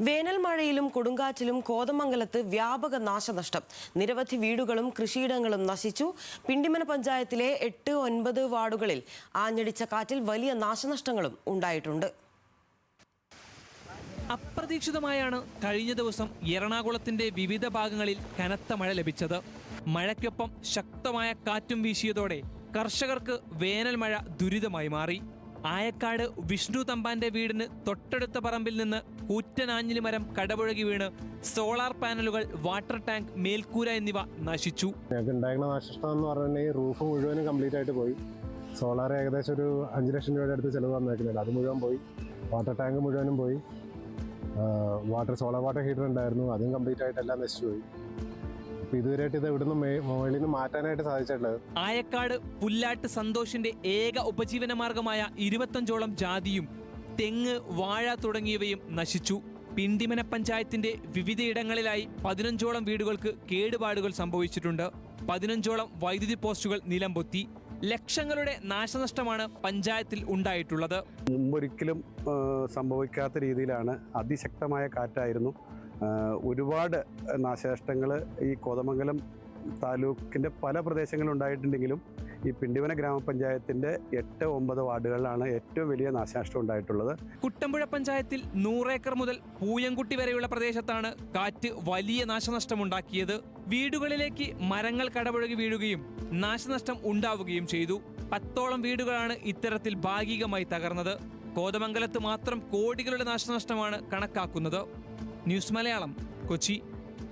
വേനൽ മഴയിലും കൊടുങ്കാറ്റിലും കോതമംഗലത്ത് വ്യാപക നാശനഷ്ടം. നിരവധി വീടുകളും കൃഷിയിടങ്ങളും നശിച്ചു. പിണ്ടിമന പഞ്ചായത്തിലെ 8, 9 വാർഡുകളിൽ ആഞ്ഞടിച്ച കാറ്റിൽ വലിയ നാശനഷ്ടങ്ങളും ഉണ്ടായിട്ടുണ്ട്. അപ്രതീക്ഷിതമായാണ് കഴിഞ്ഞ ദിവസം എറണാകുളത്തിന്റെ വിവിധ ഭാഗങ്ങളിൽ കനത്ത മഴ ലഭിച്ചത്. മഴയ്ക്കൊപ്പം ശക്തമായ കാറ്റും വീശിയതോടെ കർഷകർക്ക് വേനൽ മഴ ദുരിതമായി മാറി. ആയക്കാട് വിഷ്ണു തമ്പാന്റെ വീടിന് തൊട്ടടുത്ത പറമ്പിൽ നിന്ന് കൂറ്റനാഞ്ഞിലി മരം കടപുഴകി വീണ് സോളാർ പാനലുകൾ, വാട്ടർ ടാങ്ക്, മേൽക്കൂര എന്നിവ നശിച്ചു. ഉണ്ടായിരുന്ന നാശനഷ്ടം എന്ന് പറഞ്ഞാൽ റൂഫ് മുഴുവനും കംപ്ലീറ്റ് ആയിട്ട് പോയി. സോളാർ ഏകദേശം ഒരു 5 ലക്ഷം രൂപയുടെ അടുത്ത് ചിലവ് വന്നേക്കുന്നുണ്ട്, അത് മുഴുവൻ പോയി. വാട്ടർ ടാങ്ക് മുഴുവനും പോയി. സോളാർ വാട്ടർ ഹീറ്റർ ഉണ്ടായിരുന്നു, അതും കംപ്ലീറ്റ് ആയിട്ട് എല്ലാം നശിച്ചു പോയി. ഇതുവരെയായിട്ട് ഇത് ഇവിടുന്ന് മുകളിൽ നിന്ന് മാറ്റാനായിട്ട് സാധിച്ചിട്ടുള്ളത്. ആയക്കാട് പുല്ലാട്ട് സന്തോഷിന്റെ ഏക ഉപജീവന മാർഗമായ 25ഓളം ജാതിയും തെങ്ങ്, വാഴ തുടങ്ങിയവയും നശിച്ചു. പിണ്ടിമന പഞ്ചായത്തിന്റെ വിവിധയിടങ്ങളിലായി 15ഓളം വീടുകൾക്ക് കേടുപാടുകൾ സംഭവിച്ചിട്ടുണ്ട്. 15ഓളം വൈദ്യുതി പോസ്റ്റുകൾ നിലംപൊത്തി. ലക്ഷങ്ങളുടെ നാശനഷ്ടമാണ് പഞ്ചായത്തിൽ ഉണ്ടായിട്ടുള്ളത്. മുമ്പൊരിക്കലും സംഭവിക്കാത്ത രീതിയിലാണ് അതിശക്തമായ കാറ്റായിരുന്നു. ഒരുപാട് നാശനഷ്ടങ്ങൾ ഈ കോതമംഗലം താലൂക്കിൻ്റെ പല പ്രദേശങ്ങളിലും ഉണ്ടായിട്ടുണ്ടെങ്കിലും ഈ പിണ്ടിമന ഗ്രാമപഞ്ചായത്തിൻ്റെ 8, 9 വാർഡുകളിലാണ് ഏറ്റവും വലിയ നാശനഷ്ടം ഉണ്ടായിട്ടുള്ളത്. കുട്ടമ്പുഴ പഞ്ചായത്തിൽ 100 ഏക്കർ മുതൽ പൂയംകുട്ടി വരെയുള്ള പ്രദേശത്താണ് കാറ്റ് വലിയ നാശനഷ്ടമുണ്ടാക്കിയത്. വീടുകളിലേക്ക് മരങ്ങൾ കടപുഴകി വീഴുകയും നാശനഷ്ടം ഉണ്ടാവുകയും ചെയ്തു. 10ഓളം വീടുകളാണ് ഇത്തരത്തിൽ ഭാഗികമായി തകർന്നത്. കോതമംഗലത്ത് മാത്രം കോടികളുടെ നാശനഷ്ടമാണ് കണക്കാക്കുന്നത്. ന്യൂസ് മലയാളം, കൊച്ചി.